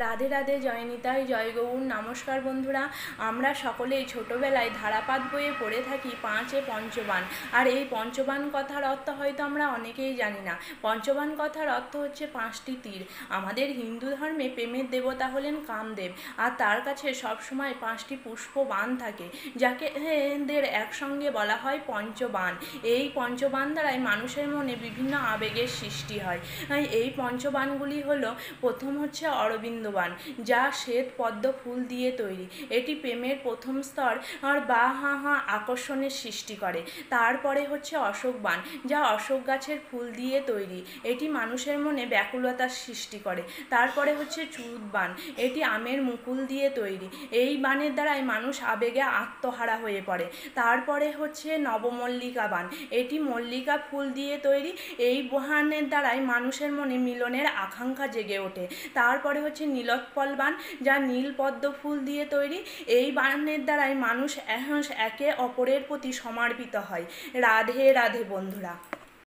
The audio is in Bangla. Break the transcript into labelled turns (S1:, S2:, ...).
S1: রাধে রাধে, জয় নিতাই, জয় গৌর। নমস্কার বন্ধুরা, আমরা সকলেই ছোটোবেলায় ধারাপাত বইয়ে পড়ে থাকি পাঁচে পঞ্চবান। আর এই পঞ্চবান কথার অর্থ হয়তো আমরা অনেকেই জানি না। পঞ্চবান কথার অর্থ হচ্ছে পাঁচটি তীর। আমাদের হিন্দু ধর্মে প্রেমের দেবতা হলেন কামদেব, আর তার কাছে সবসময় পাঁচটি পুষ্পবান থাকে, যাকে এদের একসঙ্গে বলা হয় পঞ্চবান। এই পঞ্চবান দ্বারাই মানুষের মনে বিভিন্ন আবেগের সৃষ্টি হয়। এই পঞ্চবানগুলি হলো, প্রথম হচ্ছে অরবিন্দবান, যা শ্বেত পদ্ম ফুল দিয়ে তৈরি। এটি প্রেমের প্রথম স্তর বা আকর্ষণের সৃষ্টি করে। তারপরে হচ্ছে অশোকবান, যা অশোক গাছের ফুল দিয়ে তৈরি। এটি মানুষের মনে ব্যাকুলতার সৃষ্টি করে। তারপরে হচ্ছে চুরুৎবান, এটি আমের মুকুল দিয়ে তৈরি। এই বানের দ্বারাই মানুষ আবেগে আত্মহারা হয়ে পড়ে। তারপরে হচ্ছে নবমল্লিকা বান, এটি মল্লিকা ফুল দিয়ে তৈরি। এই বানের দ্বারাই মানুষের মনে মিলনের আকাঙ্ক্ষা জেগে ওঠে। তারপরে হচ্ছে নীলোৎপল বান, যা নীল পদ্ম ফুল দিয়ে তৈরি। এই বানের দ্বারাই মানুষ একে অপরের প্রতি সমর্পিত হয়। রাধে রাধে বন্ধুরা।